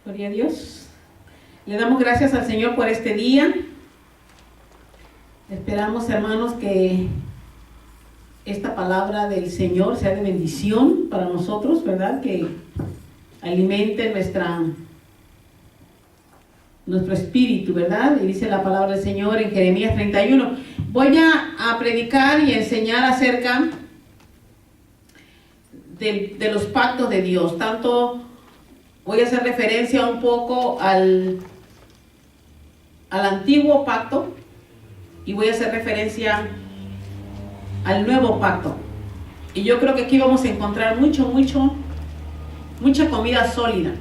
Gloria a Dios. Le damos gracias al Señor por este día. Esperamos, hermanos, que esta palabra del Señor sea de bendición para nosotros, ¿verdad? Que alimente nuestro espíritu, ¿verdad? Y dice la palabra del Señor en Jeremías 31. Voy a predicar y enseñar acerca de los pactos de Dios. Tanto voy a hacer referencia un poco al antiguo pacto y voy a hacer referencia al nuevo pacto. Y yo creo que aquí vamos a encontrar mucha comida sólida.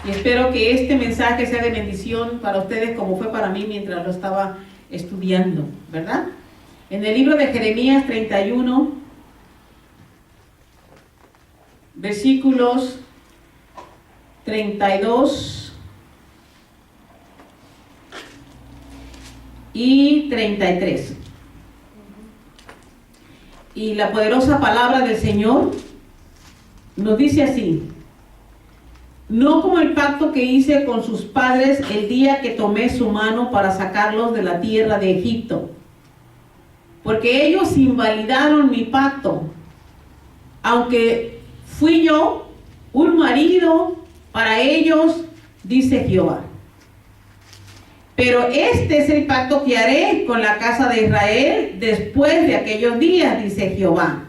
Y espero que este mensaje sea de bendición para ustedes como fue para mí mientras lo estaba estudiando, ¿verdad? En el libro de Jeremías 31, versículos 32 y 33. Y la poderosa palabra del Señor nos dice así: no como el pacto que hice con sus padres el día que tomé su mano para sacarlos de la tierra de Egipto, porque ellos invalidaron mi pacto, aunque fui yo un marido para ellos, dice Jehová. Pero este es el pacto que haré con la casa de Israel después de aquellos días, dice Jehová.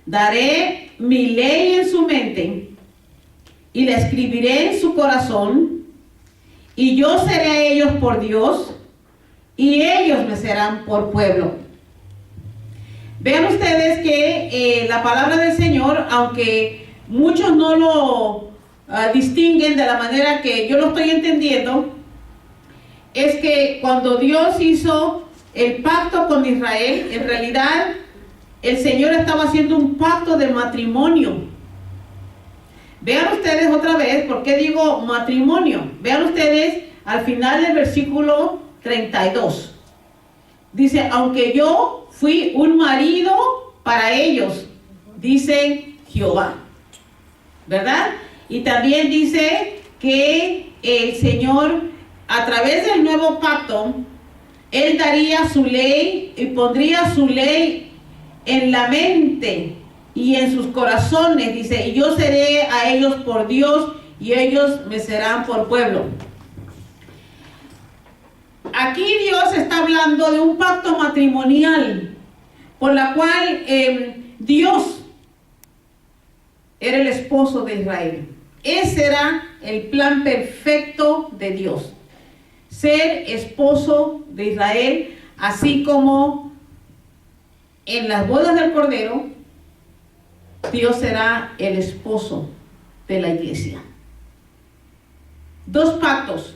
Daré mi ley en su mente y la escribiré en su corazón, y yo seré a ellos por Dios, y ellos me serán por pueblo. Vean ustedes que la palabra del Señor, aunque muchos no lo distinguen de la manera que yo lo estoy entendiendo, es que cuando Dios hizo el pacto con Israel, en realidad el Señor estaba haciendo un pacto de matrimonio. Vean ustedes otra vez, ¿por qué digo matrimonio? Vean ustedes al final del versículo 32. Dice, aunque yo fui un marido para ellos, dice Jehová. ¿Verdad? Y también dice que el Señor, a través del nuevo pacto, Él daría su ley y pondría su ley en la mente y en sus corazones, dice, y yo seré a ellos por Dios y ellos me serán por pueblo. Aquí Dios está hablando de un pacto matrimonial, por la cual Dios era el esposo de Israel. Ese era el plan perfecto de Dios, ser esposo de Israel, así como en las bodas del Cordero, Dios será el esposo de la iglesia. Dos pactos,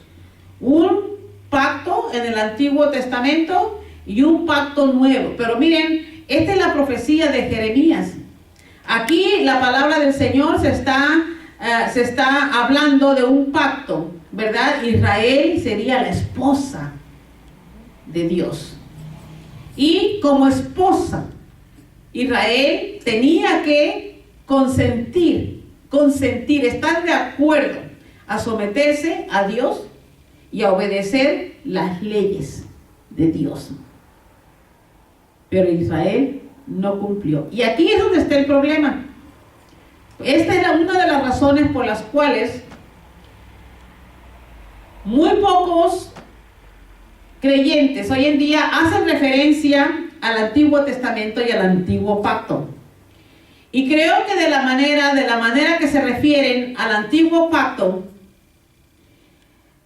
un pacto en el Antiguo Testamento y un pacto nuevo. Pero miren, esta es la profecía de Jeremías. Aquí la palabra del Señor se está hablando de un pacto, ¿verdad? Israel sería la esposa de Dios. Y como esposa, Israel tenía que consentir, estar de acuerdo a someterse a Dios y a obedecer las leyes de Dios. Pero Israel no cumplió. Y aquí es donde está el problema. Esta era una de las razones por las cuales muy pocos creyentes hoy en día hacen referencia al Antiguo Testamento y al Antiguo Pacto. Y creo que de la manera que se refieren al Antiguo Pacto,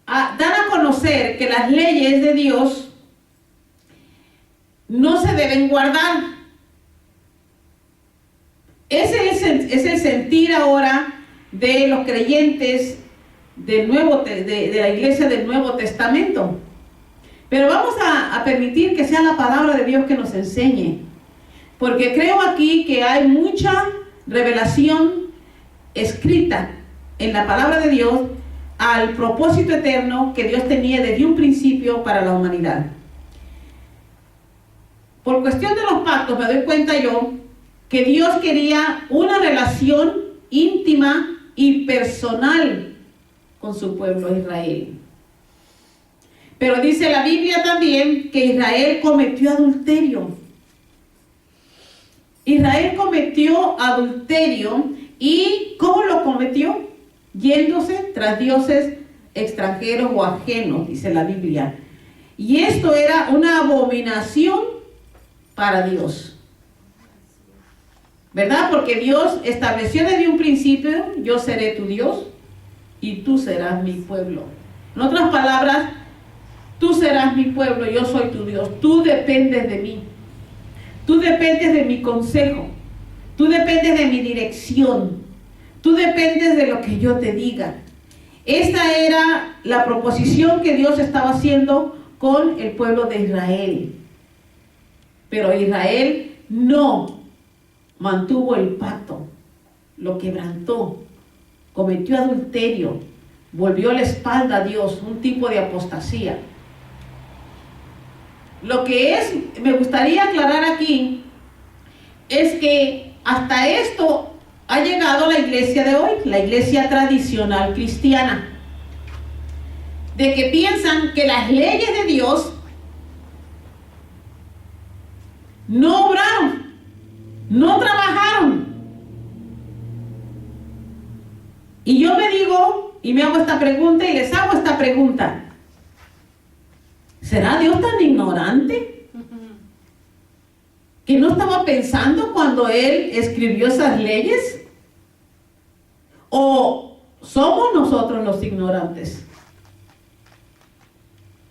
dan a conocer que las leyes de Dios no se deben guardar. Ese es el sentir ahora de los creyentes de la iglesia del Nuevo Testamento. Pero vamos a permitir que sea la palabra de Dios que nos enseñe, porque creo aquí que hay mucha revelación escrita en la palabra de Dios al propósito eterno que Dios tenía desde un principio para la humanidad. Por cuestión de los pactos me doy cuenta yo que Dios quería una relación íntima y personal con su pueblo Israel. Pero dice la Biblia también que Israel cometió adulterio. Israel cometió adulterio. ¿Y cómo lo cometió? Yéndose tras dioses extranjeros o ajenos, dice la Biblia. Y esto era una abominación para Dios, ¿verdad? Porque Dios estableció desde un principio: yo seré tu Dios y tú serás mi pueblo. En otras palabras, tú serás mi pueblo, yo soy tu Dios. Tú dependes de mí. Tú dependes de mi consejo. Tú dependes de mi dirección. Tú dependes de lo que yo te diga. Esta era la proposición que Dios estaba haciendo con el pueblo de Israel. Pero Israel no mantuvo el pacto, lo quebrantó, cometió adulterio, volvió la espalda a Dios, un tipo de apostasía. Lo que me gustaría aclarar aquí, es que hasta esto ha llegado la iglesia de hoy, la iglesia tradicional cristiana, de que piensan que las leyes de Dios no obraron, no trabajaron. Y yo me digo, y me hago esta pregunta, y les hago esta pregunta: ¿será Dios tan ignorante que no estaba pensando cuando Él escribió esas leyes? ¿O somos nosotros los ignorantes?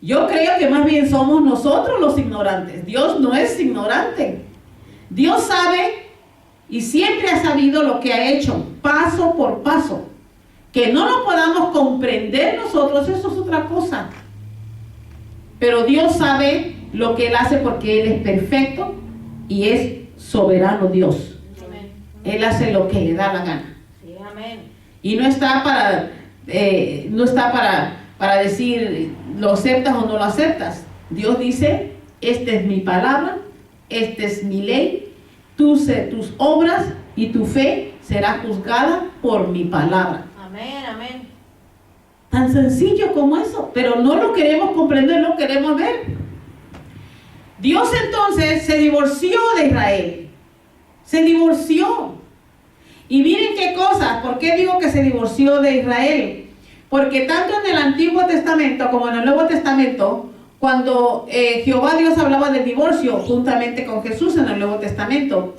Yo creo que más bien somos nosotros los ignorantes. Dios no es ignorante. Dios sabe y siempre ha sabido lo que ha hecho, paso por paso. Que no lo podamos comprender nosotros, eso es otra cosa. Pero Dios sabe lo que Él hace, porque Él es perfecto y es soberano Dios. Amén. Él hace lo que le da la gana. Sí, amén. Y no está para decir lo aceptas o no lo aceptas. Dios dice: esta es mi palabra, esta es mi ley, tus obras y tu fe será juzgada por mi palabra. Amén, amén. Tan sencillo como eso, pero no lo queremos comprender, no queremos ver. Dios entonces se divorció de Israel. Se divorció. Y miren qué cosa, ¿por qué digo que se divorció de Israel? Porque tanto en el Antiguo Testamento como en el Nuevo Testamento, cuando Jehová Dios hablaba del divorcio, juntamente con Jesús en el Nuevo Testamento,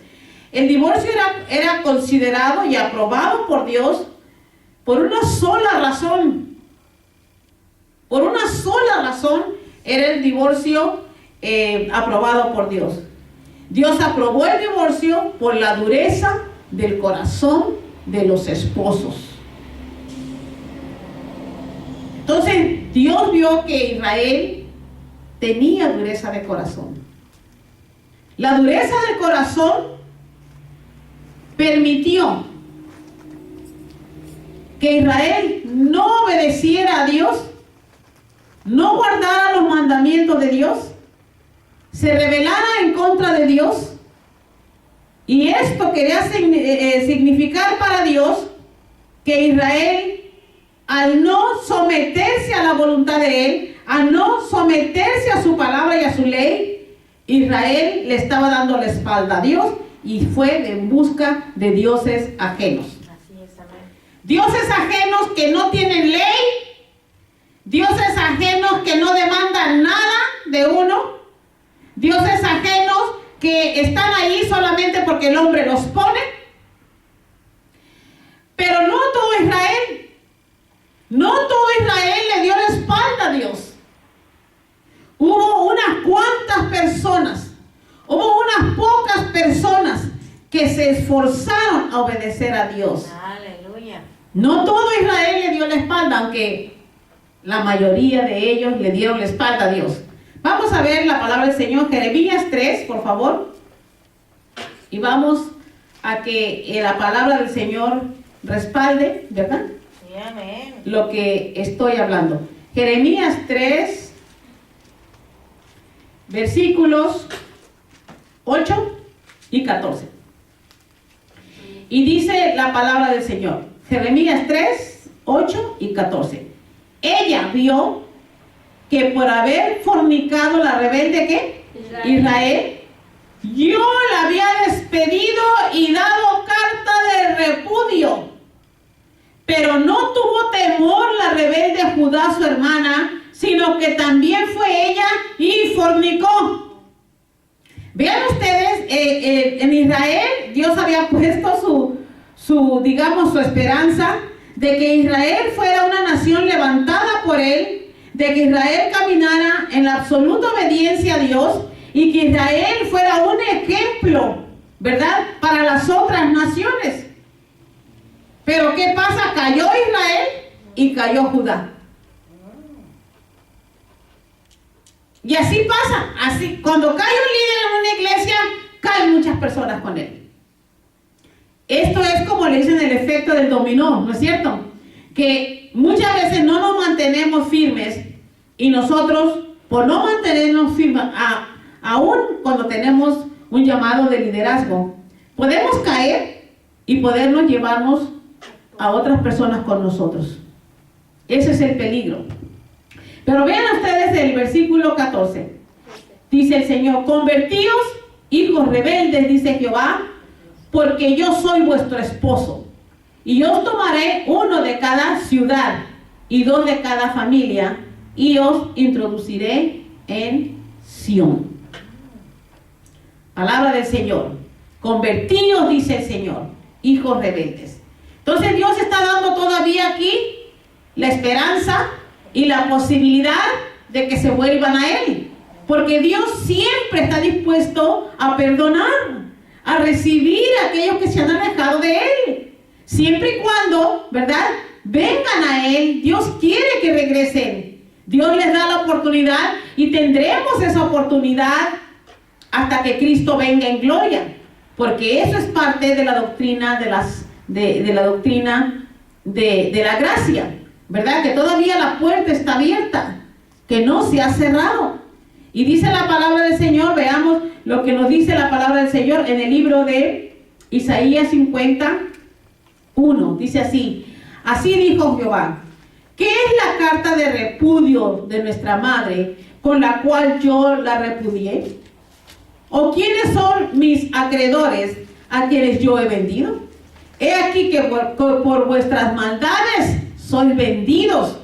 el divorcio era considerado y aprobado por Dios por una sola razón. Por una sola razón era el divorcio aprobado por Dios. Dios aprobó el divorcio por la dureza del corazón de los esposos. Entonces Dios vio que Israel tenía dureza de corazón. La dureza del corazón permitió que Israel no obedeciera a Dios, no guardara los mandamientos de Dios, se rebelara en contra de Dios. Y esto quería significar para Dios que Israel, al no someterse a la voluntad de Él, al no someterse a su palabra y a su ley, Israel le estaba dando la espalda a Dios y fue en busca de dioses ajenos. Así es, amén. Dioses ajenos que no tienen ley, dioses ajenos que no demandan nada de uno, dioses ajenos que están ahí solamente porque el hombre los pone. Pero no todo Israel, no todo Israel le dio la espalda a Dios. Hubo unas cuantas personas, hubo unas pocas personas que se esforzaron a obedecer a Dios. Aleluya. No todo Israel le dio la espalda, aunque la mayoría de ellos le dieron la espalda a Dios. Vamos a ver la palabra del Señor, Jeremías 3, por favor. Y vamos a que la palabra del Señor respalde, ¿verdad? Sí, amén. Lo que estoy hablando. Jeremías 3, versículos 8 y 14. Y dice la palabra del Señor. Jeremías 3, 8 y 14. Ella vio que por haber fornicado la rebelde, ¿qué? Israel, yo la había despedido y dado carta de repudio. Pero no tuvo temor la rebelde Judá, su hermana, sino que también fue ella y fornicó. Vean ustedes, en Israel Dios había puesto su esperanza de que Israel fuera una nación levantada por él, de que Israel caminara en la absoluta obediencia a Dios y que Israel fuera un ejemplo, ¿verdad?, para las otras naciones. Pero ¿qué pasa? Cayó Israel y cayó Judá. Y así pasa, así, cuando cae un líder en una iglesia, caen muchas personas con él. Esto es como le dicen el efecto del dominó, ¿no es cierto? Que muchas veces no nos mantenemos firmes y nosotros, por no mantenernos firmes, aún cuando tenemos un llamado de liderazgo, podemos caer y podernos llevarnos a otras personas con nosotros. Ese es el peligro. Pero vean ustedes el versículo 14. Dice el Señor: convertíos, hijos rebeldes, dice Jehová, porque yo soy vuestro esposo. Y yo os tomaré uno de cada ciudad y dos de cada familia, y os introduciré en Sión. Palabra del Señor. Convertíos, dice el Señor, hijos rebeldes. Entonces Dios está dando todavía aquí la esperanza y la posibilidad de que se vuelvan a Él. Porque Dios siempre está dispuesto a perdonar, a recibir a aquellos que se han alejado de Él. Siempre y cuando, ¿verdad?, vengan a Él, Dios quiere que regresen. Dios les da la oportunidad y tendremos esa oportunidad hasta que Cristo venga en gloria. Porque eso es parte de la doctrina de la doctrina de la gracia, ¿verdad? Que todavía la puerta está abierta, que no se ha cerrado. Y dice la palabra del Señor, veamos lo que nos dice la palabra del Señor en el libro de Isaías 51. Dice así: así dijo Jehová, ¿qué es la carta de repudio de nuestra madre con la cual yo la repudié? ¿O quiénes son mis acreedores a quienes yo he vendido? He aquí que por vuestras maldades sois vendidos,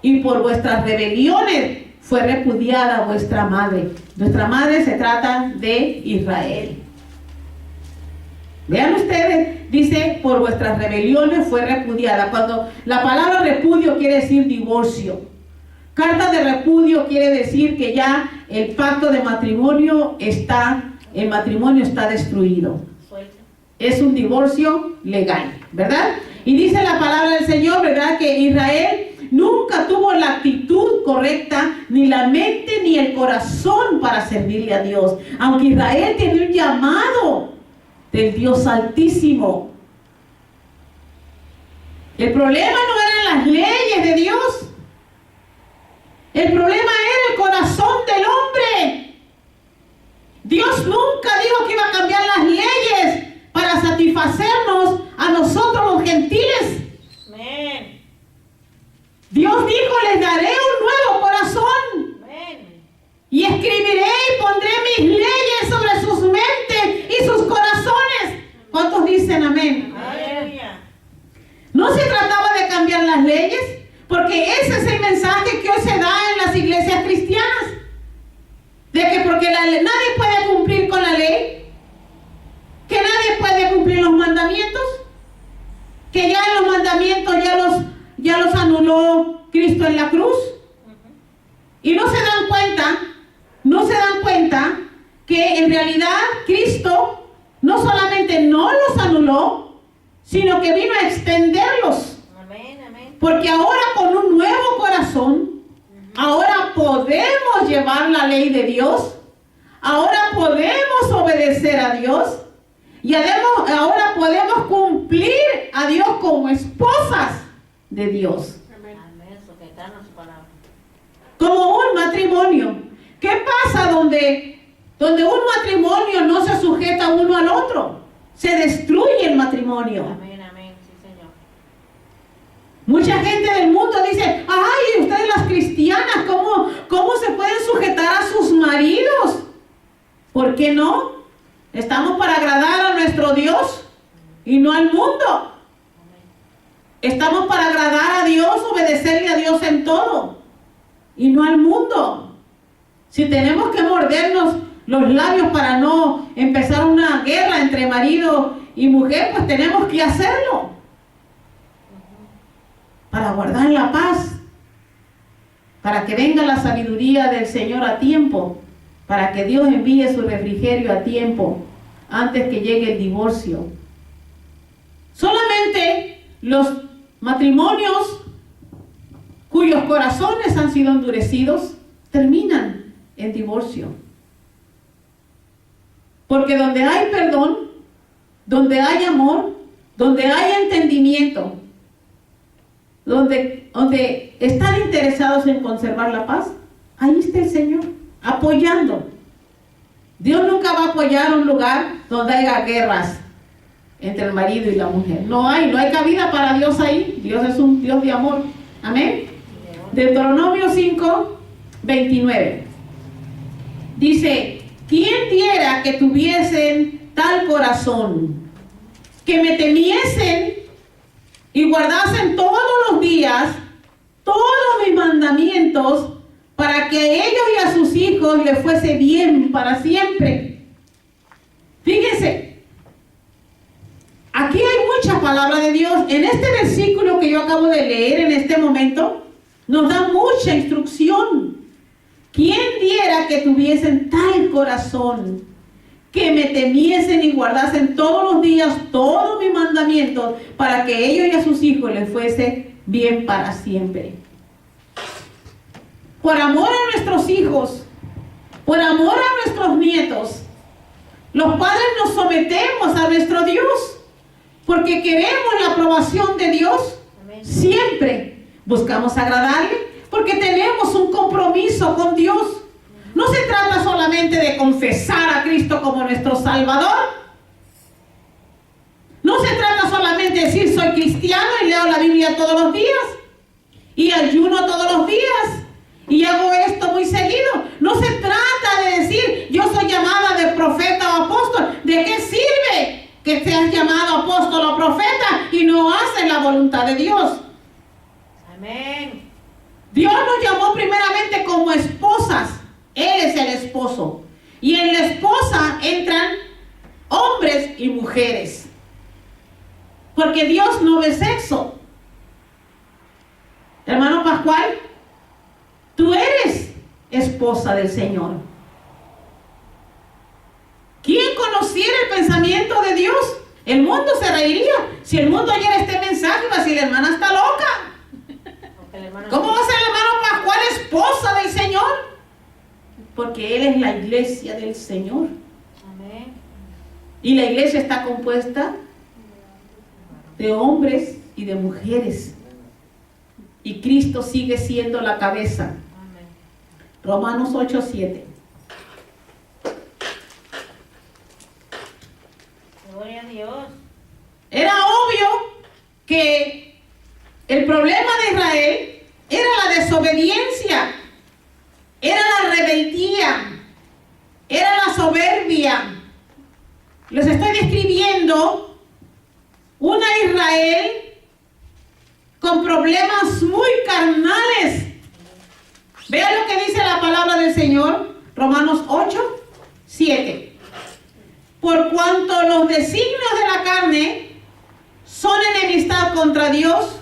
y por vuestras rebeliones fue repudiada vuestra madre. Nuestra madre se trata de Israel. Vean ustedes, dice, por vuestras rebeliones fue repudiada. Cuando la palabra repudio quiere decir divorcio. Carta de repudio quiere decir que ya el pacto de matrimonio el matrimonio está destruido. Es un divorcio legal, ¿verdad? Y dice la palabra del Señor, ¿verdad?, que Israel nunca tuvo la actitud correcta, ni la mente ni el corazón para servirle a Dios. Aunque Israel tenía un llamado del Dios Altísimo. El problema no eran las leyes de Dios. El problema era el corazón del hombre. Dios nunca dijo que iba a cambiar las leyes para satisfacernos a nosotros los gentiles. Amén. Dios dijo: les daré un nuevo corazón. Amén. Y escribiré y pondré mis leyes sobre sus mentes y sus corazones. ¿Cuántos dicen amén? Aleluya. No se trataba de cambiar las leyes, porque ese es el mensaje que hoy se da en las iglesias cristianas. De que porque nadie puede cumplir con la ley, que nadie puede cumplir los mandamientos, que ya en los mandamientos ya los anuló Cristo en la cruz. Y no se dan cuenta que en realidad Cristo no solamente no los anuló, sino que vino a extenderlos. Amén, amén. Porque ahora con un nuevo corazón, ahora podemos llevar la ley de Dios, ahora podemos obedecer a Dios, y ahora podemos cumplir a Dios como esposas de Dios. Amén. Sujetarnos a su palabra. Como un matrimonio. ¿Qué pasa donde un matrimonio no se sujeta uno al otro? Se destruye el matrimonio. Amén, amén. Sí, Señor. Mucha gente del mundo dice, ay, ustedes las cristianas, ¿cómo se pueden sujetar a sus maridos? ¿Por qué no? Estamos para agradar a nuestro Dios y no al mundo. Estamos para agradar a Dios, obedecerle a Dios en todo y no al mundo. Si tenemos que mordernos los labios para no empezar una guerra entre marido y mujer, pues tenemos que hacerlo para guardar la paz, para que venga la sabiduría del Señor a tiempo, para que Dios envíe su refrigerio a tiempo antes que llegue el divorcio. Solamente los matrimonios cuyos corazones han sido endurecidos terminan en divorcio. Porque donde hay perdón, donde hay amor, donde hay entendimiento, donde están interesados en conservar la paz, ahí está el Señor, apoyando. Dios nunca va a apoyar un lugar donde haya guerras entre el marido y la mujer. No hay cabida para Dios ahí. Dios es un Dios de amor. Amén. Deuteronomio 5, 29. Dice, ¿quién diera que tuviesen tal corazón, que me temiesen y guardasen todos los días todos mis mandamientos, para que a ellos y a sus hijos les fuese bien para siempre? Fíjense, aquí hay mucha palabra de Dios. En este versículo que yo acabo de leer en este momento, nos da mucha instrucción. ¿Quién diera que tuviesen tal corazón, que me temiesen y guardasen todos los días todos mis mandamientos, para que ellos y a sus hijos les fuese bien para siempre? Por amor a nuestros hijos, por amor a nuestros nietos, los padres nos sometemos a nuestro Dios, porque queremos la aprobación de Dios. Amén. Siempre buscamos agradarle, porque tenemos un compromiso con Dios. No se trata solamente de confesar a Cristo como nuestro Salvador. No se trata solamente de decir soy cristiano y leo la Biblia todos los días y ayuno todos los días y hago esto muy seguido. No se trata de decir yo soy llamada de profeta o apóstol. ¿De qué sirve que seas llamado apóstol o profeta y no haces la voluntad de Dios? Amén. Dios nos llamó primeramente como esposas. Él es el esposo. Y en la esposa entran hombres y mujeres. Porque Dios no ve sexo. Hermano Pascual, tú eres esposa del Señor. ¿Quién conociera el pensamiento de Dios? El mundo se reiría. Si el mundo oyera este mensaje, va a decir, la hermana está loca. ¿Cómo va a ser el hermano Pascual esposa del Señor? Porque Él es la iglesia del Señor. Amén. Y la iglesia está compuesta de hombres y de mujeres. Y Cristo sigue siendo la cabeza. Amén. Romanos 8, 7. Gloria a Dios. Era obvio que el problema de Israel era la desobediencia, era la rebeldía, era la soberbia. Les estoy describiendo una Israel con problemas muy carnales. Vean lo que dice la palabra del Señor, Romanos 8, 7. Por cuanto los designios de la carne son enemistad contra Dios,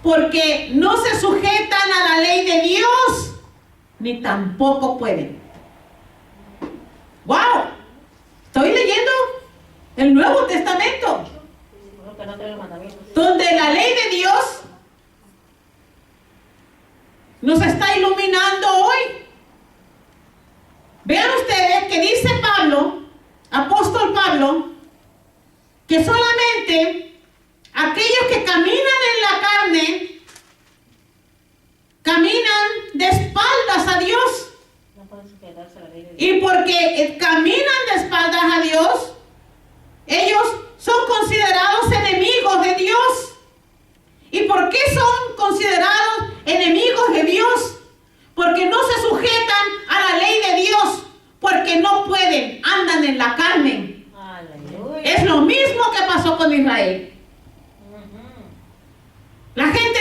porque no se sujetan a la ley de Dios, ni tampoco pueden. ¡Wow! Estoy leyendo el Nuevo Testamento, donde la ley de Dios nos está iluminando hoy. Vean ustedes que dice Pablo, apóstol Pablo, que solamente aquellos que caminan en la carne caminan de espaldas a Dios. No pueden sujetarse a la ley de Dios. Y porque caminan de espaldas a Dios, ellos son considerados enemigos de Dios. ¿Y por qué son considerados enemigos de Dios? Porque no se sujetan a la ley de Dios, porque no pueden, andan en la carne. Aleluya. Es lo mismo que pasó con Israel. La gente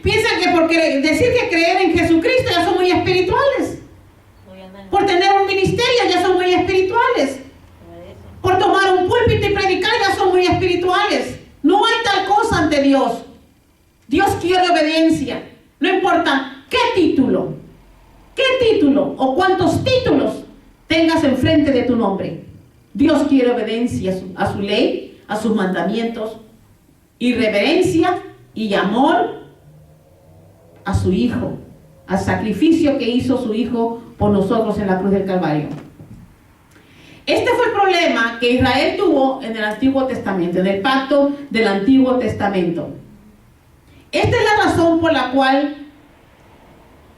piensa que por decir que creer en Jesucristo ya son muy espirituales. Por tener un ministerio ya son muy espirituales. Por tomar un púlpito y predicar ya son muy espirituales. No hay tal cosa ante Dios. Dios quiere obediencia. No importa qué título o cuántos títulos tengas enfrente de tu nombre. Dios quiere obediencia a su ley, a sus mandamientos, y reverencia y amor a su Hijo, al sacrificio que hizo su Hijo por nosotros en la cruz del Calvario. Este fue el problema que Israel tuvo en el Antiguo Testamento, en el pacto del Antiguo Testamento. Esta es la razón por la cual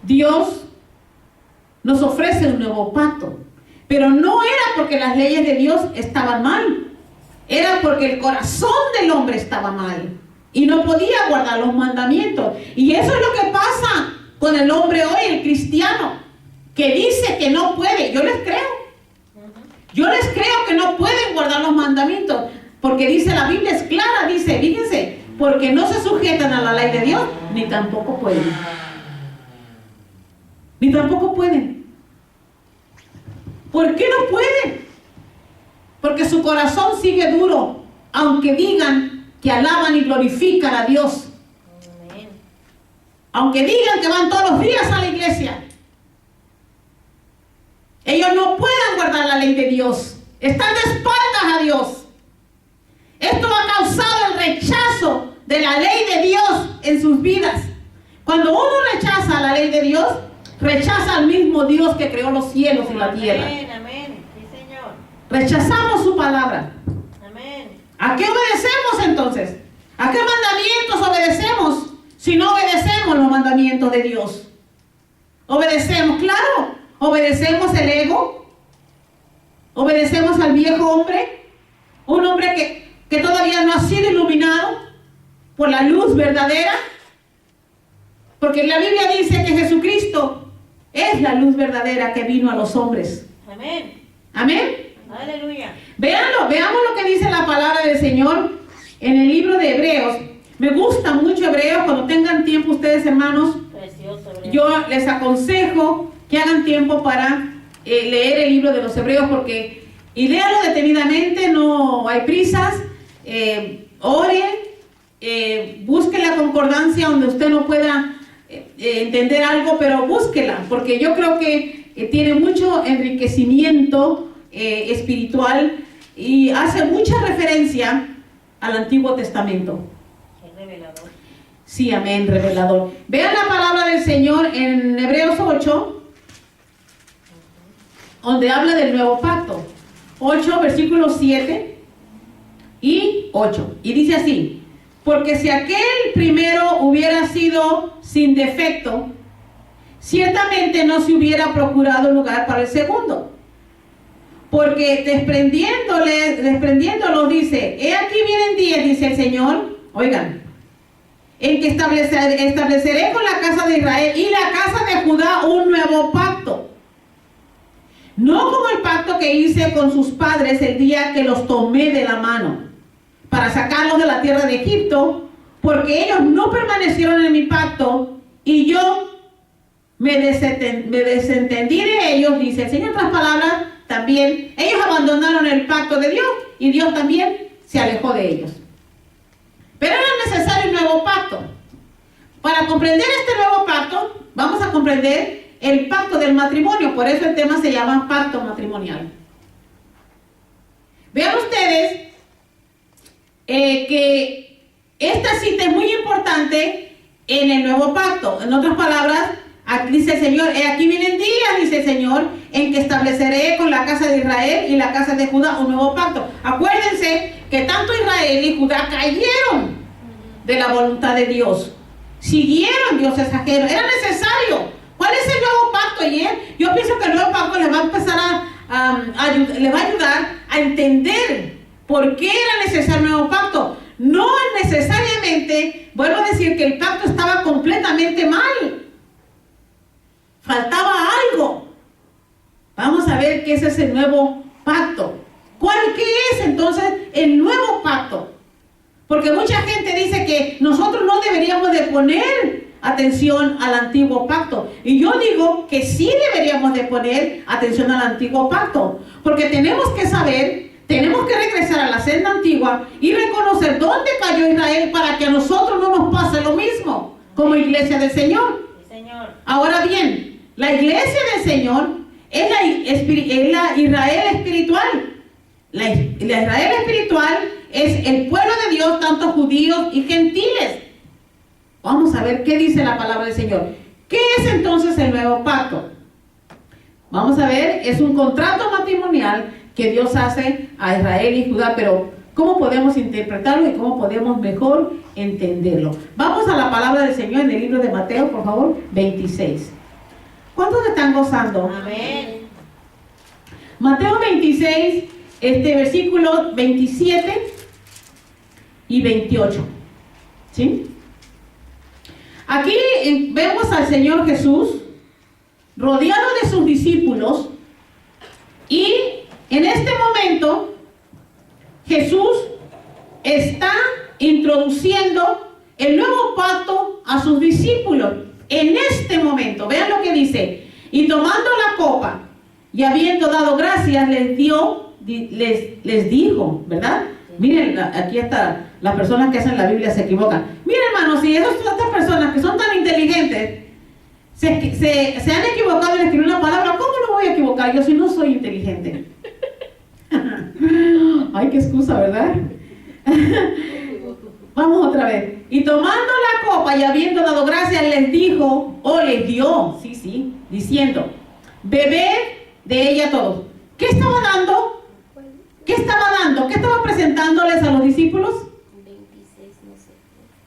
Dios nos ofrece un nuevo pacto. Pero no era porque las leyes de Dios estaban mal, era porque el corazón del hombre estaba mal y no podía guardar los mandamientos. Y eso es lo que pasa con el hombre hoy, el cristiano, que dice que no puede. Yo les creo que no pueden guardar los mandamientos, porque dice la Biblia, es clara, dice, fíjense, porque no se sujetan a la ley de Dios, ni tampoco pueden. Ni tampoco pueden. ¿Por qué no pueden? Porque su corazón sigue duro, aunque digan que alaban y glorifican a Dios. Amén. Aunque digan que van todos los días a la iglesia, ellos no pueden guardar la ley de Dios. Están de espaldas a Dios. Esto ha causado el rechazo de la ley de Dios en sus vidas. Cuando uno rechaza la ley de Dios, rechaza al mismo Dios que creó los cielos y la tierra. Amén, amén. Sí, Señor. Rechazamos su palabra. Amén. ¿A qué obedecemos entonces? ¿A qué mandamientos obedecemos si no obedecemos los mandamientos de Dios? Obedecemos, claro, obedecemos el ego, obedecemos al viejo hombre, un hombre que todavía no ha sido iluminado por la luz verdadera, porque la Biblia dice que Jesucristo es la luz verdadera que vino a los hombres. Amén. Amén. Aleluya. Veamos lo que dice la palabra del Señor en el libro de Hebreos. Me gusta mucho Hebreos. Cuando tengan tiempo ustedes, hermanos, Precioso. Hebreos. yo les aconsejo que hagan tiempo para leer el libro de los Hebreos, y léanlo detenidamente, no hay prisas. Oren, busquen la concordancia donde usted no pueda entender algo, pero búsquela, porque yo creo que tiene mucho enriquecimiento espiritual y hace mucha referencia al Antiguo Testamento. Es revelador. Sí, amén, revelador. Vean la palabra del Señor en Hebreos 8, donde habla del nuevo pacto. 8, versículos 7 y 8. Y dice así: porque si aquel primero hubiera sido sin defecto, ciertamente no se hubiera procurado lugar para el segundo. Porque desprendiéndolo dice: he aquí vienen días, dice el Señor, oigan, en que estableceré con la casa de Israel y la casa de Judá un nuevo pacto. No como el pacto que hice con sus padres el día que los tomé de la mano para sacarlos de la tierra de Egipto, porque ellos no permanecieron en mi pacto y yo me desentendí de ellos, dice el Señor. En otras palabras, también ellos abandonaron el pacto de Dios y Dios también se alejó de ellos. Pero era necesario un nuevo pacto. Para comprender este nuevo pacto, vamos a comprender el pacto del matrimonio. Por eso el tema se llama pacto matrimonial. Vean ustedes que esta cita es muy importante en el nuevo pacto. En otras palabras, aquí dice el Señor: he aquí vienen días, dice el Señor, en que estableceré con la casa de Israel y la casa de Judá un nuevo pacto. Acuérdense que tanto Israel y Judá cayeron de la voluntad de Dios, siguieron dioses ajenos. Era necesario. ¿Cuál es el nuevo pacto? Yo pienso que el nuevo pacto les va a empezar le va a ayudar a entender por qué era necesario el nuevo pacto. no necesariamente, vuelvo a decir que el pacto estaba completamente mal. Faltaba algo. Vamos a ver qué es ese nuevo pacto. ¿Qué es entonces el nuevo pacto? Porque mucha gente dice que nosotros no deberíamos de poner atención al antiguo pacto. Y yo digo que sí deberíamos de poner atención al antiguo pacto. Porque tenemos que saber, tenemos que regresar a la senda antigua y reconocer dónde cayó Israel para que a nosotros no nos pase lo mismo como iglesia del Señor. Sí, Señor. Ahora bien, la iglesia del Señor es la Israel espiritual. La Israel espiritual es el pueblo de Dios, tanto judíos y gentiles. Vamos a ver qué dice la palabra del Señor. ¿Qué es entonces el nuevo pacto? Vamos a ver, es un contrato matrimonial que Dios hace a Israel y Judá, pero ¿cómo podemos interpretarlo y cómo podemos mejor entenderlo? Vamos a la palabra del Señor en el libro de Mateo, por favor, 26. ¿Cuántos están gozando? Amén. Mateo 26, versículo 27 y 28. ¿Sí? Aquí vemos al Señor Jesús rodeado de sus discípulos y en este momento Jesús está introduciendo el nuevo pacto a sus discípulos. En este momento, vean lo que dice: y tomando la copa y habiendo dado gracias, les dijo, ¿verdad? Miren, aquí está, las personas que hacen la Biblia se equivocan. Miren, hermanos, si estas personas que son tan inteligentes se han equivocado en escribir una palabra, ¿cómo no voy a equivocar yo si no soy inteligente? Ay, qué excusa, ¿verdad? Vamos otra vez. Y tomando la copa y habiendo dado gracias, les dijo, o les dio, diciendo, bebed de ella todos. ¿Qué estaba dando? ¿Qué estaba dando? ¿Qué estaba presentándoles a los discípulos? 26, no sé.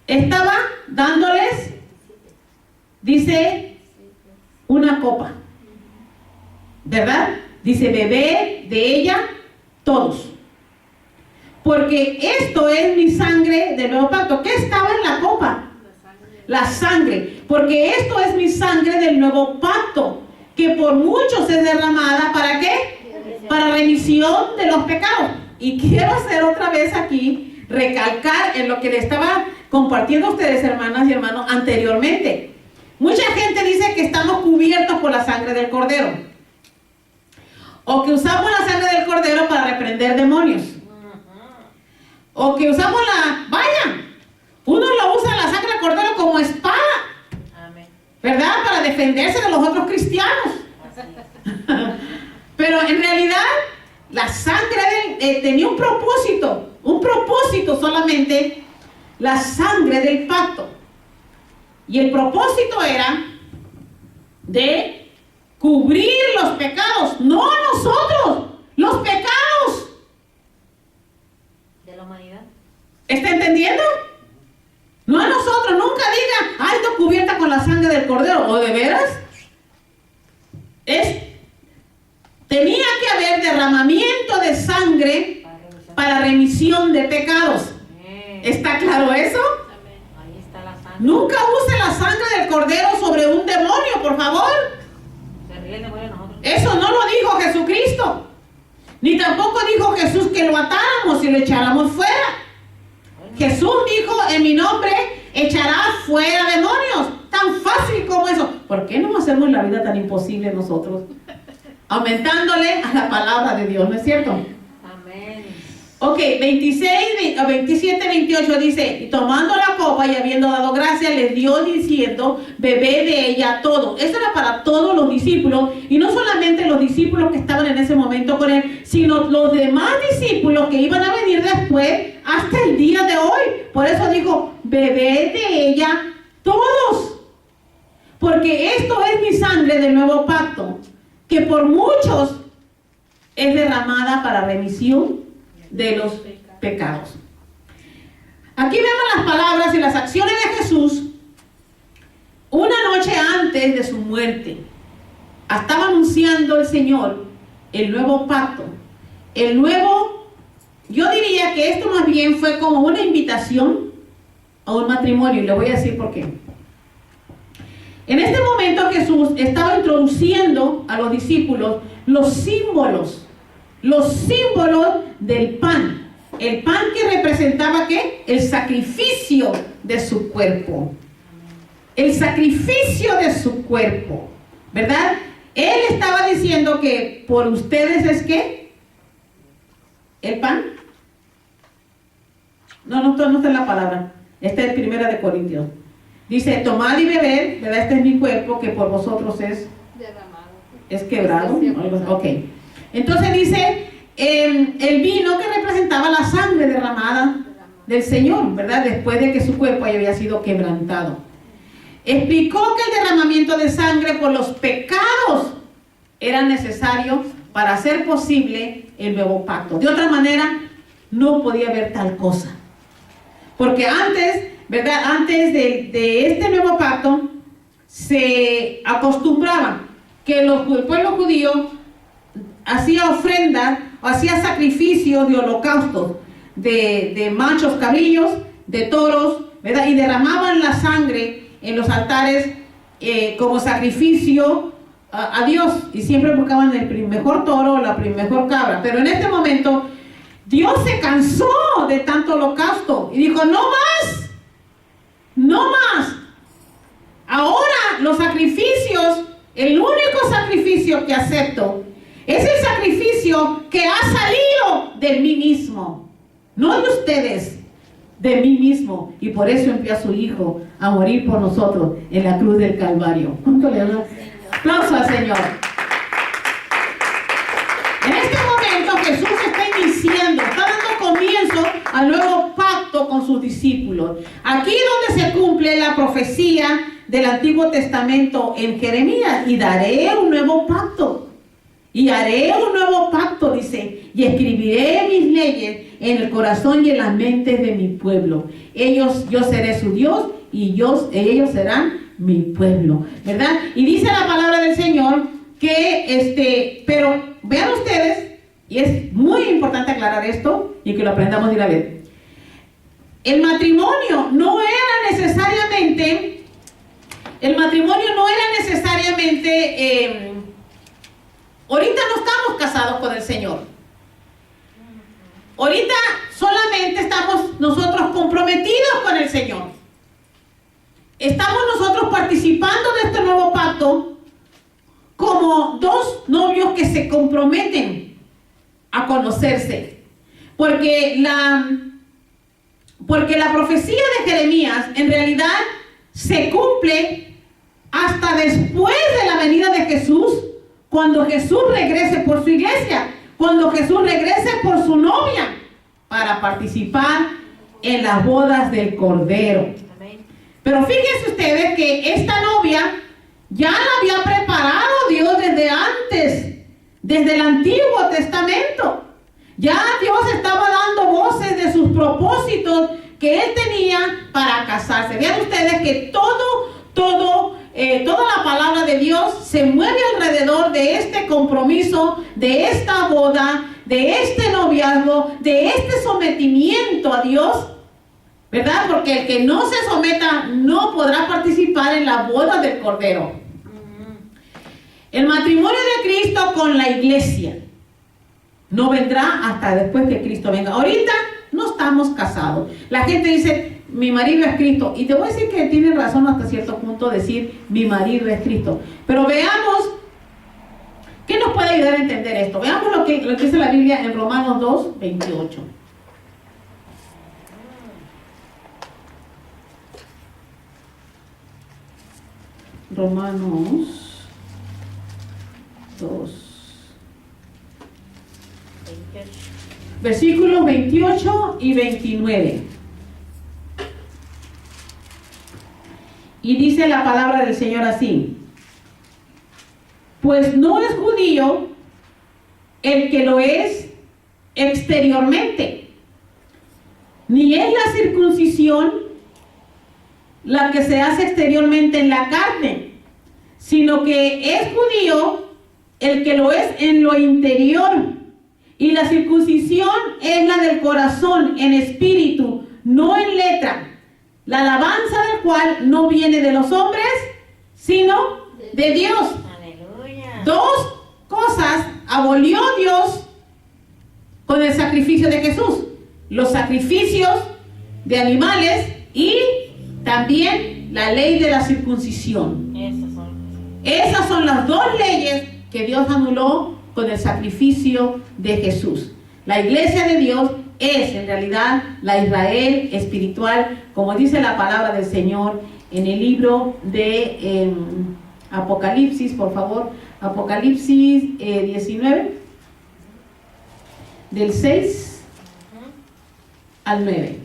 Estaba dándoles, dice, una copa, ¿verdad? Dice, bebed de ella todos. Porque esto es mi sangre del nuevo pacto. ¿Qué estaba en la copa? La sangre. Porque esto es mi sangre del nuevo pacto, que por muchos es derramada, ¿para qué? Para remisión de los pecados. Y quiero hacer otra vez aquí, recalcar en lo que le estaba compartiendo a ustedes, hermanas y hermanos, anteriormente. Mucha gente dice que estamos cubiertos por la sangre del Cordero, o que usamos la sangre del Cordero para reprender demonios, o que usamos uno lo usa la sangre del Cordero como espada, Amén. ¿verdad? Para defenderse de los otros cristianos. Pero en realidad la sangre tenía un propósito solamente, la sangre del pacto. Y el propósito era de cubrir los pecados, no nosotros, los pecados. De la humanidad. ¿Está entendiendo? No a nosotros, nunca diga, ay, estoy cubierta con la sangre del Cordero, ¿o de veras? Tenía que haber derramamiento de sangre para remisión de pecados. ¿Está claro eso? Ahí está la sangre. Nunca use la sangre del Cordero sobre un demonio, por favor. Se ríe el demonio de nosotros. Eso no lo dijo Jesucristo. Ni tampoco dijo Jesús que lo atáramos y lo echáramos fuera. Jesús dijo, en mi nombre echará fuera demonios. Tan fácil como eso. ¿Por qué no hacemos la vida tan imposible nosotros? Aumentándole a la palabra de Dios, ¿no es cierto? Amén. Ok, 27, 28 dice, y tomando la copa y habiendo dado gracias, les dio diciendo, bebed de ella todo. Eso era para todos los discípulos, y no solamente los discípulos que estaban en ese momento con él, sino los demás discípulos que iban a venir después hasta el día de hoy. Por eso dijo, bebed de ella todos. Porque esto es mi sangre del nuevo pacto, que por muchos es derramada para remisión de los pecados. Aquí vemos las palabras y las acciones de Jesús una noche antes de su muerte. Estaba anunciando el Señor el nuevo pacto, el nuevo yo diría que esto más bien fue como una invitación a un matrimonio, y le voy a decir por qué. En este momento Jesús estaba introduciendo a los discípulos los símbolos del pan. El pan que representaba ¿qué? El sacrificio de su cuerpo. El sacrificio de su cuerpo, ¿verdad? Él estaba diciendo que por ustedes es ¿qué? ¿El pan? No está en la palabra. Esta es 1 de Corintios. Dice, tomad y bebed, ¿verdad? Este es mi cuerpo que por vosotros es quebrado. Ok. Entonces dice, el vino que representaba la sangre derramada del Señor, ¿verdad? Después de que su cuerpo había sido quebrantado. Explicó que el derramamiento de sangre por los pecados era necesario para hacer posible el nuevo pacto. De otra manera, no podía haber tal cosa. Porque antes, ¿verdad? Antes de este nuevo pacto, se acostumbraba que el pueblo judío hacía ofrendas o hacía sacrificios de holocaustos de machos cabrillos, de toros, ¿verdad? Y derramaban la sangre en los altares como sacrificio a Dios, y siempre buscaban el mejor toro o la mejor cabra. Pero en este momento Dios se cansó de tanto holocausto y dijo, no más, no más. Ahora los sacrificios, el único sacrificio que acepto es el sacrificio que ha salido de mí mismo, no de ustedes, de mí mismo. Y por eso envió a su Hijo a morir por nosotros en la cruz del Calvario. ¿Cuánto le da? Aplauso al Señor. En este momento Jesús está iniciando, está dando comienzo al nuevo pacto con sus discípulos. Aquí donde se cumple la profecía del Antiguo Testamento en Jeremías, y daré un nuevo pacto. Y haré un nuevo pacto, dice, y escribiré mis leyes en el corazón y en las mentes de mi pueblo. Yo seré su Dios y ellos serán mi pueblo, ¿verdad? Y dice la palabra del Señor que, pero vean ustedes, y es muy importante aclarar esto y que lo aprendamos de una vez. El matrimonio no era necesariamente, ahorita no estamos casados con el Señor. Ahorita solamente estamos nosotros comprometidos con el Señor. Estamos nosotros participando de este nuevo pacto como dos novios que se comprometen a conocerse. Porque la profecía de Jeremías en realidad se cumple hasta después de la venida de Jesús, cuando Jesús regrese por su iglesia, cuando Jesús regrese por su novia, para participar en las bodas del Cordero. Pero fíjense ustedes que esta novia ya la había preparado Dios desde antes, desde el Antiguo Testamento. Ya Dios estaba dando voces de sus propósitos que Él tenía para casarse. Vean ustedes que toda la palabra de Dios se mueve alrededor de este compromiso, de esta boda, de este noviazgo, de este sometimiento a Dios, ¿verdad? Porque el que no se someta no podrá participar en la boda del Cordero. El matrimonio de Cristo con la iglesia no vendrá hasta después que Cristo venga. Ahorita no estamos casados. La gente dice, mi marido es Cristo. Y te voy a decir que tiene razón hasta cierto punto decir, mi marido es Cristo. Pero veamos, ¿qué nos puede ayudar a entender esto? Veamos lo que dice la Biblia en Romanos 2, 28. Romanos 2. Versículos 28 y 29. Y dice la palabra del Señor así: pues no es judío el que lo es exteriormente, ni es la circuncisión la que se hace exteriormente en la carne, sino que es judío el que lo es en lo interior, Y la circuncisión es la del corazón, en espíritu, no en letra. La alabanza del cual no viene de los hombres, sino de Dios. Aleluya. Dos cosas abolió Dios con el sacrificio de Jesús. Los sacrificios de animales y también la ley de la circuncisión. Esas son las dos leyes que Dios anuló con el sacrificio de Jesús. La iglesia de Dios es en realidad la Israel espiritual, como dice la palabra del Señor en el libro de Apocalipsis, por favor, Apocalipsis 19, del 6 al 9.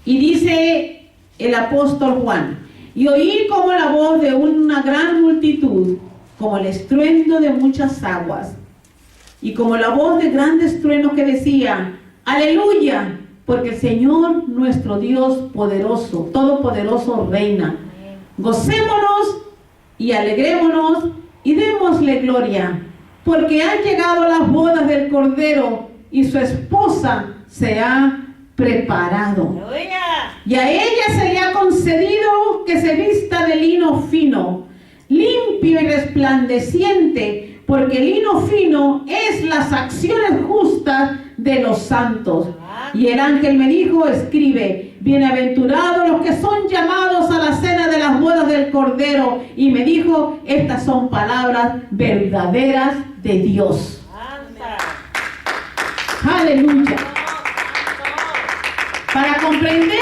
Y dice el apóstol Juan: y oí como la voz de una gran multitud, como el estruendo de muchas aguas, y como la voz de grandes truenos que decía: aleluya, porque el Señor nuestro Dios poderoso, todopoderoso reina. Gocémonos y alegrémonos y démosle gloria, porque han llegado las bodas del Cordero y su esposa se ha preparado. Aleluya. Y a ella se le ha concedido que se vista de lino fino, limpio y resplandeciente, porque el lino fino es las acciones justas de los santos. Y el ángel me dijo: escribe, bienaventurados los que son llamados a la cena de las bodas del Cordero. Y me dijo: estas son palabras verdaderas de Dios. Aleluya. Para comprender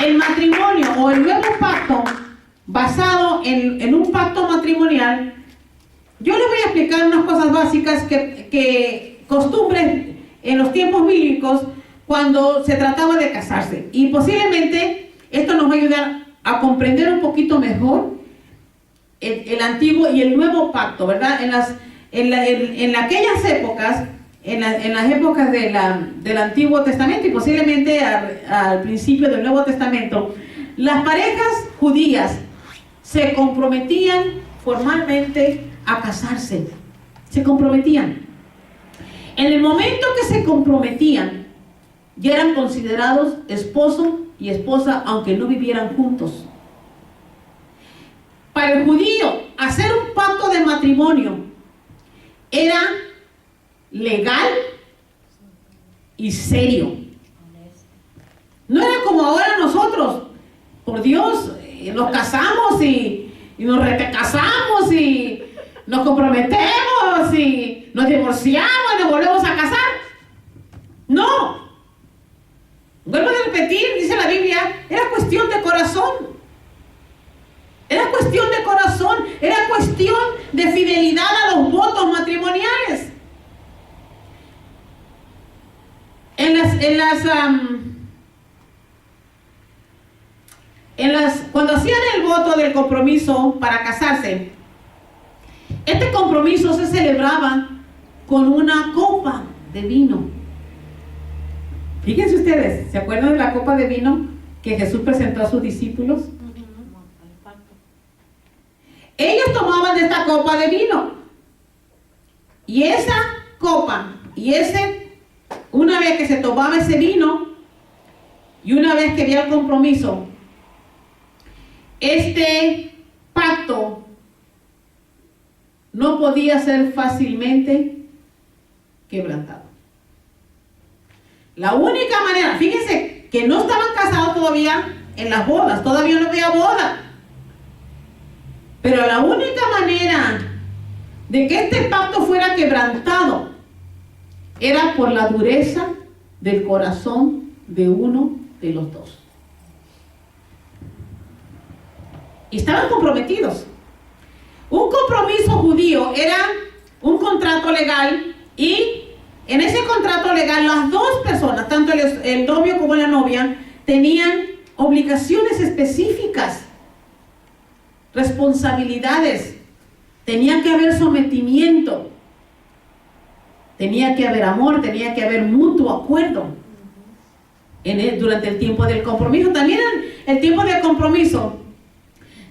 el matrimonio o el nuevo pacto basado en un pacto matrimonial, yo les voy a explicar unas cosas básicas que costumbres en los tiempos bíblicos cuando se trataba de casarse. Y posiblemente esto nos va a ayudar a comprender un poquito mejor el antiguo y el nuevo pacto, ¿verdad? En aquellas épocas, en las épocas del Antiguo Testamento y posiblemente al principio del Nuevo Testamento, las parejas judías se comprometían formalmente a casarse. Se comprometían. En el momento que se comprometían, ya eran considerados esposo y esposa, aunque no vivieran juntos. Para el judío, hacer un pacto de matrimonio era legal y serio. No era como ahora nosotros, por Dios, nos casamos y nos recasamos y nos comprometemos y nos divorciamos y nos volvemos a casar. No. Vuelvo a repetir, dice la Biblia, era cuestión de corazón. Era cuestión de corazón, era cuestión de fidelidad a los votos matrimoniales. Cuando hacían el voto del compromiso para casarse, este compromiso se celebraba con una copa de vino. Fíjense ustedes, ¿se acuerdan de la copa de vino que Jesús presentó a sus discípulos? Ellos tomaban de esta copa de vino. Y esa copa, una vez que se tomaba ese vino, y una vez que había el compromiso, este pacto no podía ser fácilmente quebrantado. La única manera, fíjense que no estaban casados todavía en las bodas, todavía no había boda. Pero la única manera de que este pacto fuera quebrantado era por la dureza del corazón de uno de los dos. Y estaban comprometidos. Un compromiso judío era un contrato legal y en ese contrato legal las dos personas, tanto el novio como la novia, tenían obligaciones específicas, responsabilidades, tenía que haber sometimiento, tenía que haber amor, tenía que haber mutuo acuerdo durante el tiempo del compromiso. También en el tiempo del compromiso,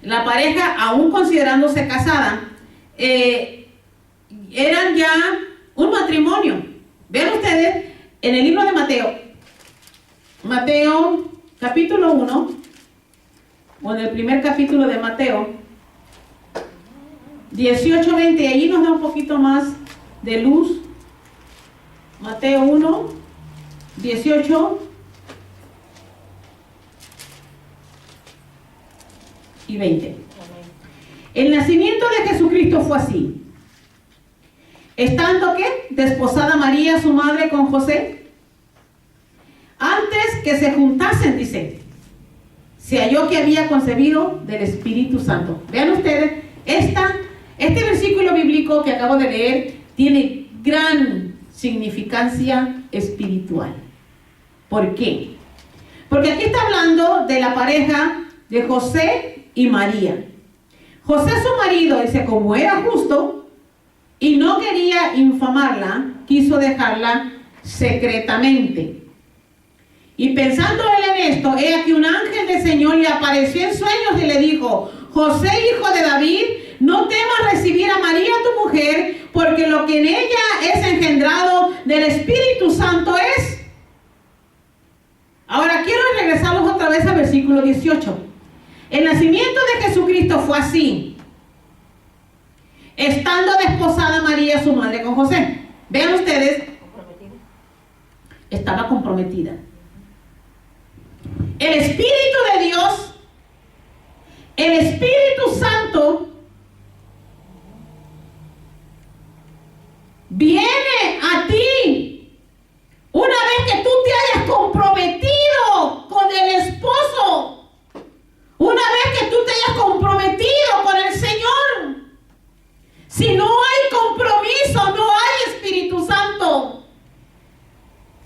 la pareja, aún considerándose casada, eran ya un matrimonio, Vean ustedes en el libro de Mateo. Mateo capítulo 1, o en el primer capítulo de Mateo, 18-20, ahí nos da un poquito más de luz. Mateo 1, 18 y 20. Amén. El nacimiento de Jesucristo fue así. Estando ¿qué? Desposada María, su madre, con José. Antes que se juntasen, dice, se halló que había concebido del Espíritu Santo. Vean ustedes, este versículo bíblico que acabo de leer tiene gran significancia espiritual. ¿Por qué? Porque aquí está hablando de la pareja de José y María. José, su marido, dice, como era justo y no quería infamarla, quiso dejarla secretamente. Y pensando él en esto, he aquí un ángel del Señor le apareció en sueños y le dijo: José, hijo de David, no temas recibir a María tu mujer, porque lo que en ella es engendrado del Espíritu Santo es. Ahora quiero regresarlos otra vez al versículo 18. El nacimiento de Jesucristo fue así. Estando desposada María, su madre, con José. Vean ustedes, estaba comprometida. El Espíritu de Dios, el Espíritu Santo, viene a ti una vez que tú te hayas comprometido con el esposo, una vez que tú te hayas comprometido con el Señor. Si no hay compromiso, no hay Espíritu Santo.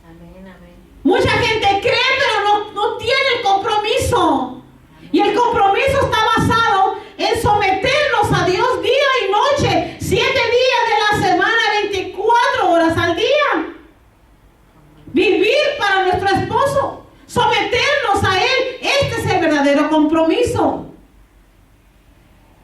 Amén, amén. Mucha gente cree, pero no tiene el compromiso. Y el compromiso está basado en someternos a Dios día y noche, 7 días de la semana, 24 horas al día. Vivir para nuestro esposo, someternos a Él. Este es el verdadero compromiso.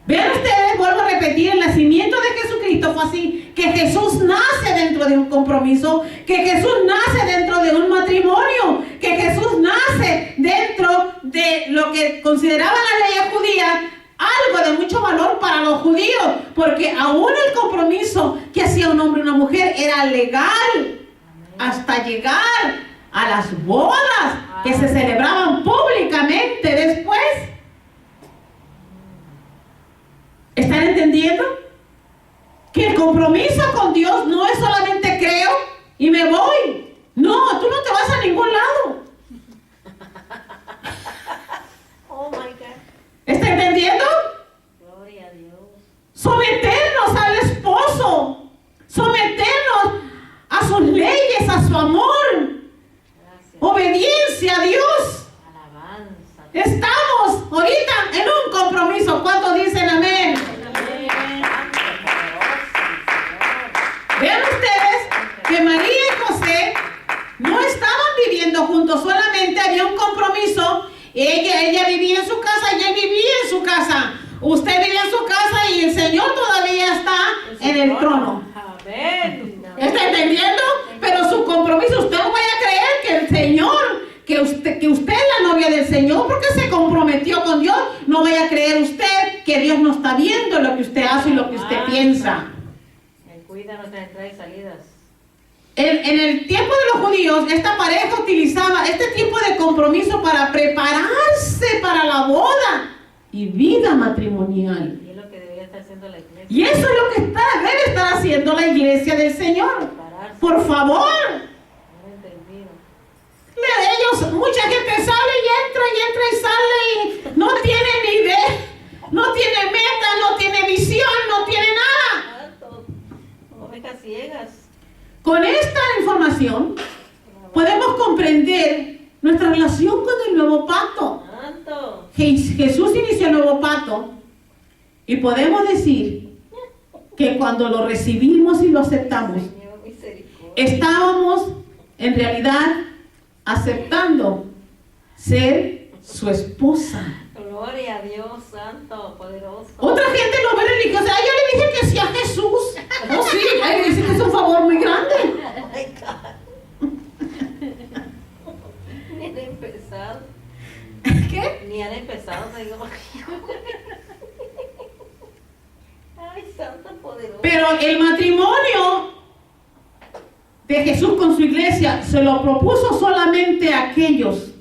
Vean ustedes, vuelvo a repetir, el nacimiento de Jesucristo fue así, que Jesús nace dentro de un compromiso, que Jesús nace dentro de un matrimonio, que Jesús nace dentro de lo que consideraba la ley judía, algo de mucho valor para los judíos, porque aún el compromiso que hacía un hombre y una mujer era legal, hasta llegar a las bodas que se celebraban públicamente después. ¿Están entendiendo? Que el compromiso con Dios no es solamente creo y me voy. No, tú no te vas a ningún lado. Oh my God. ¿Está entendiendo? Gloria a Dios. Someternos al esposo, someternos a sus leyes, a su amor, Gracias. obediencia a Dios. Alabanza. Estamos ahorita en un compromiso. ¿Cuántos dicen amén? Vean ustedes que María y José no estaban viviendo juntos, solamente había un compromiso. Ella vivía en su casa y él vivía en su casa. Usted vive en su casa y el Señor todavía está en el trono. Amén. ¿Está entendiendo? Pero su compromiso, usted no vaya a creer que el Señor, que usted es la novia del Señor porque se comprometió con Dios. No vaya a creer usted que Dios no está viendo lo que usted hace y lo que usted piensa. Él cuida nuestras entradas y salidas. En el tiempo de los judíos, esta pareja utilizaba este tipo de compromiso para prepararse para la boda y vida matrimonial. Y es lo que debería estar haciendo la iglesia. Y eso es lo que debe estar haciendo la iglesia del Señor. Prepararse. Por favor. No he entendido. Mucha gente sale y sale y no tiene ni idea, no tiene meta, no tiene visión, no tiene nada. Santo. Ovejas ciegas. Con esta información podemos comprender nuestra relación con el nuevo pacto. Santo. Jesús inició el nuevo pacto y podemos decir que cuando lo recibimos y lo aceptamos, Señor, misericordia. estábamos en realidad aceptando ser su esposa. Gloria a Dios, santo, poderoso. Otra gente lo ve religiosa. Ay, yo le dije que sí a Jesús. Oh, sí, ay, dice que es un favor muy grande. My God. Ni han empezado. ¿Qué? Ni han empezado, te digo. Ay, santo poderoso. Pero el matrimonio de Jesús con su iglesia se lo propuso solamente a aquellos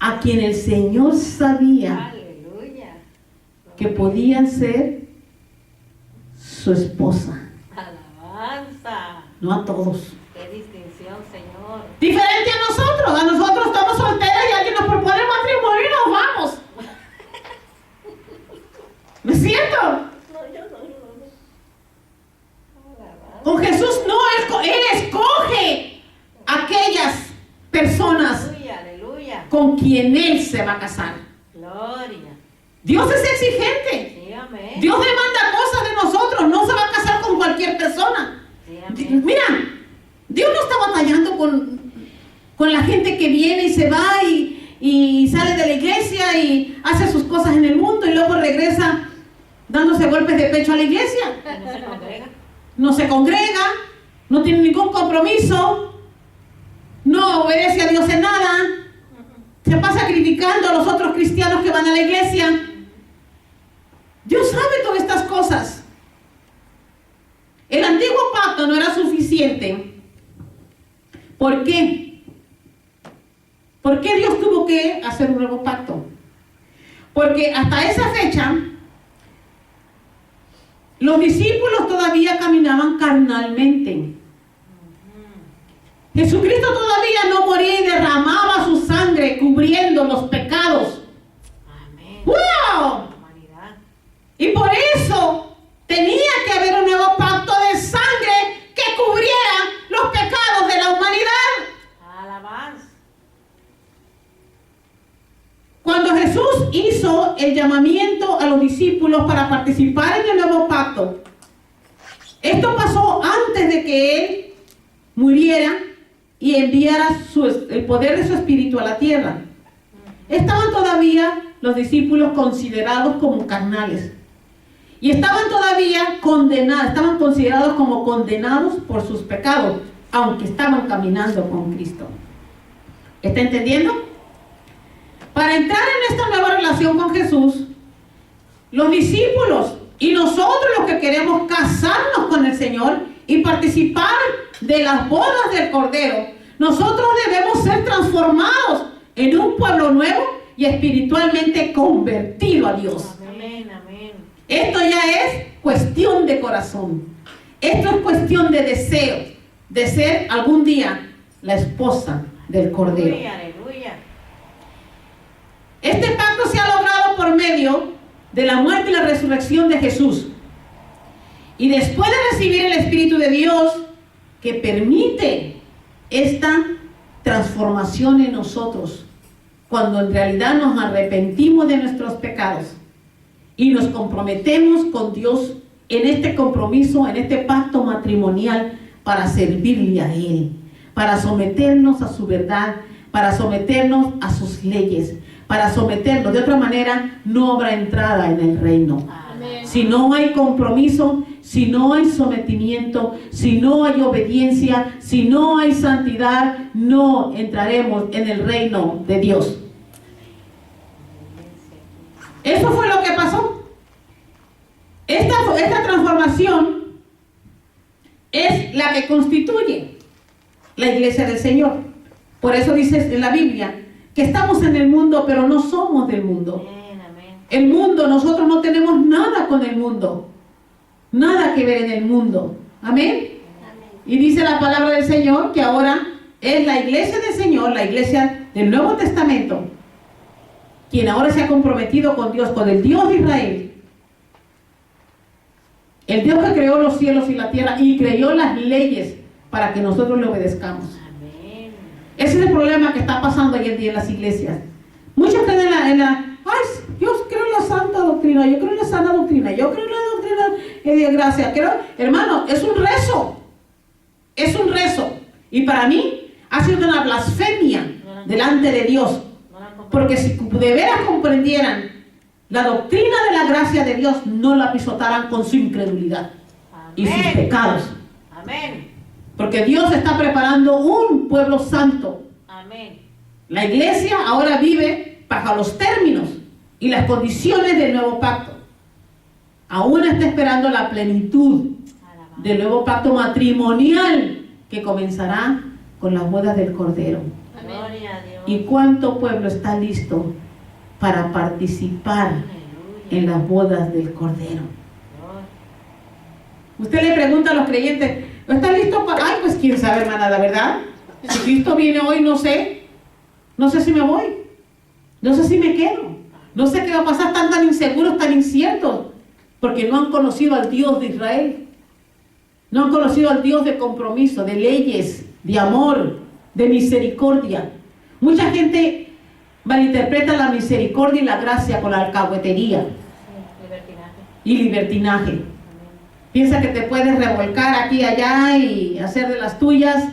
a quien el Señor sabía Aleluya. que podían ser su esposa, Alabanza. no a todos. Qué distinción, Señor. Diferente a nosotros estamos solteros y alguien nos propone matrimonio y nos vamos. ¿No es cierto? No, yo no. Alabanza. Con Jesús no, Él escoge aquellas personas Aleluya, aleluya. con quien Él se va a casar. Gloria. Dios es exigente. Sí, amén. Dios demanda cosas de nosotros, no se va a casar con cualquier persona. Sí, amén. Mira, Dios no está batallando con la gente que viene y se va y sale de la iglesia y hace sus cosas en el mundo y luego regresa dándose golpes de pecho a la iglesia. No se congrega. No se congrega, no tiene ningún compromiso, no obedece a Dios en nada, se pasa criticando a los otros cristianos que van a la iglesia. Dios sabe todas estas cosas. El antiguo pacto no era suficiente. ¿Por qué? ¿Por qué Dios tuvo que hacer un nuevo pacto? Porque hasta esa fecha los discípulos todavía caminaban carnalmente. Jesucristo todavía no moría y derramaba su sangre cubriendo los pecados. Amén. ¡Wow! Humanidad. Y por eso tenía que haber un nuevo pacto de sangre que cubriera los pecados de la humanidad. Alabanza. Cuando Jesús hizo el llamamiento a los discípulos para participar en el nuevo pacto, esto pasó antes de que Él muriera y enviara el poder de su espíritu a la tierra. Estaban todavía los discípulos considerados como carnales y estaban todavía condenados, estaban considerados como condenados por sus pecados, aunque estaban caminando con Cristo. ¿Está entendiendo? Para entrar en esta nueva relación con Jesús, los discípulos y nosotros los que queremos casarnos con el Señor y participar de las bodas del Cordero, nosotros debemos ser transformados en un pueblo nuevo y espiritualmente convertido a Dios. Amén, amén. Esto ya es cuestión de corazón. Esto es cuestión de deseo, de ser algún día la esposa del Cordero. Aleluya, aleluya. Este pacto se ha logrado por medio de la muerte y la resurrección de Jesús. Y después de recibir el Espíritu de Dios, que permite esta transformación en nosotros, cuando en realidad nos arrepentimos de nuestros pecados y nos comprometemos con Dios en este compromiso, en este pacto matrimonial para servirle a Él, para someternos a su verdad, para someternos a sus leyes, para someternos. De otra manera, no habrá entrada en el reino. Amén. Si no hay compromiso, si no hay sometimiento, si no hay obediencia, si no hay santidad, no entraremos en el reino de Dios. Eso fue lo que pasó. Esta transformación es la que constituye la iglesia del Señor. Por eso dice en la Biblia que estamos en el mundo, pero no somos del mundo. Amén, amén. El mundo, nosotros no tenemos nada con el mundo. Nada que ver en el mundo. Amén. Y dice la palabra del Señor que ahora es la iglesia del Señor, la iglesia del Nuevo Testamento, quien ahora se ha comprometido con Dios, con el Dios de Israel. El Dios que creó los cielos y la tierra y creó las leyes para que nosotros le obedezcamos. Amén. Ese es el problema que está pasando hoy en día en las iglesias. Muchos creen ay, yo creo en la santa doctrina, yo creo en la sana doctrina, yo creo en la doctrina de gracia. Hermano, es un rezo. Es un rezo. Y para mí ha sido una blasfemia delante de Dios. Porque si de veras comprendieran la doctrina de la gracia de Dios, no la pisotaran con su incredulidad y sus pecados. Amén. Porque Dios está preparando un pueblo santo. Amén. La iglesia ahora vive bajo los términos y las condiciones del nuevo pacto. Aún está esperando la plenitud del nuevo pacto matrimonial que comenzará con las bodas del Cordero. Gloria a Dios. ¿Y cuánto pueblo está listo para participar Aleluya. en las bodas del Cordero? Gloria. Usted le pregunta a los creyentes, ¿no está listo para...? Ay, pues quién sabe, hermana, la verdad. Si Cristo viene hoy, no sé. No sé si me voy. No sé si me quedo. No sé qué va a pasar. Están tan inseguros, tan inciertos. Porque no han conocido al Dios de Israel. No han conocido al Dios de compromiso, de leyes, de amor, de misericordia. Mucha gente malinterpreta la misericordia y la gracia con la alcahuetería Sí, libertinaje. y libertinaje. Amén. Piensa que te puedes revolcar aquí y allá y hacer de las tuyas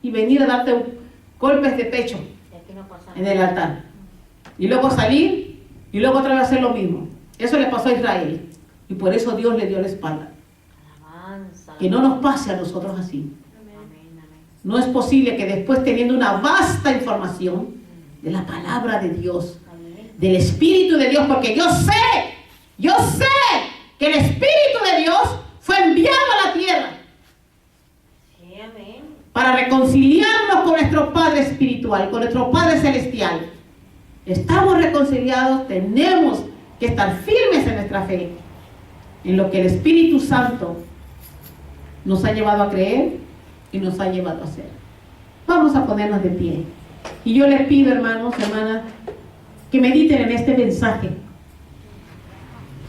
y venir a darte golpes de pecho Y aquí no pasa en nada. el altar. Y luego salir y luego otra vez hacer lo mismo. Eso le pasó a Israel. Y por eso Dios le dio la espalda. Alabanza. Que no nos pase a nosotros así. Amén, amén. No es posible que después teniendo una vasta información de la palabra de Dios, Amén. del Espíritu de Dios, porque yo sé que el Espíritu de Dios fue enviado a la tierra Sí, amén. para reconciliarnos con nuestro Padre espiritual, con nuestro Padre celestial. Estamos reconciliados, tenemos que estar firmes en nuestra fe, en lo que el Espíritu Santo nos ha llevado a creer y nos ha llevado a hacer. Vamos a ponernos de pie. Y yo les pido, hermanos, hermanas, que mediten en este mensaje.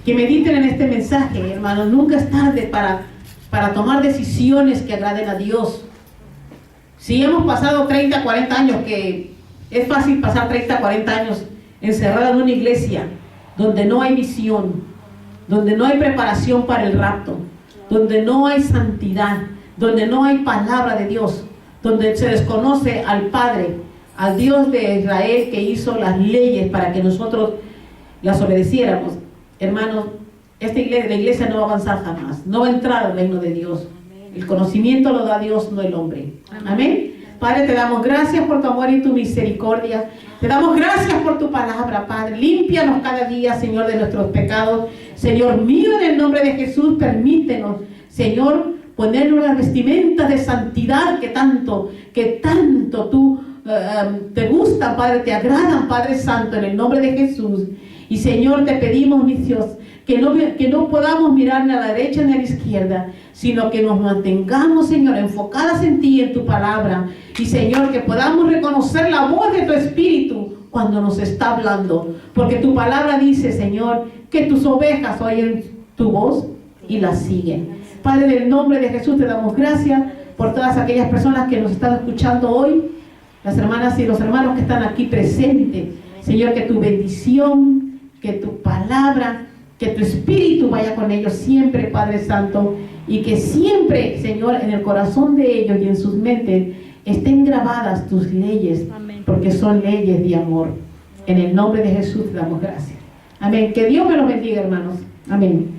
Que mediten en este mensaje, hermanos. Nunca es tarde para tomar decisiones que agraden a Dios. Si hemos pasado 30, 40 años, que es fácil pasar 30, 40 años encerrado en una iglesia donde no hay visión, donde no hay preparación para el rapto, donde no hay santidad, donde no hay palabra de Dios, donde se desconoce al Padre, al Dios de Israel que hizo las leyes para que nosotros las obedeciéramos. Hermanos, la iglesia no va a avanzar jamás, no va a entrar al reino de Dios. El conocimiento lo da Dios, no el hombre. Amén. Padre, te damos gracias por tu amor y tu misericordia. Te damos gracias por tu palabra, Padre. Límpianos cada día, Señor, de nuestros pecados. Señor mío, en el nombre de Jesús, permítenos, Señor, ponernos las vestimentas de santidad que tanto tú te gustan, Padre, te agradan, Padre Santo, en el nombre de Jesús. Y Señor, te pedimos, mi Dios, que no podamos mirar ni a la derecha ni a la izquierda, sino que nos mantengamos, Señor, enfocadas en ti, en tu palabra. Y Señor, que podamos reconocer la voz de tu Espíritu cuando nos está hablando. Porque tu palabra dice, Señor, que tus ovejas oyen tu voz y la siguen. Padre, en el nombre de Jesús te damos gracias por todas aquellas personas que nos están escuchando hoy, las hermanas y los hermanos que están aquí presentes. Señor, que tu bendición, que tu palabra, que tu Espíritu vaya con ellos siempre, Padre Santo, y que siempre, Señor, en el corazón de ellos y en sus mentes estén grabadas tus leyes, porque son leyes de amor. En el nombre de Jesús te damos gracias. Amén. Que Dios me los bendiga, hermanos. Amén.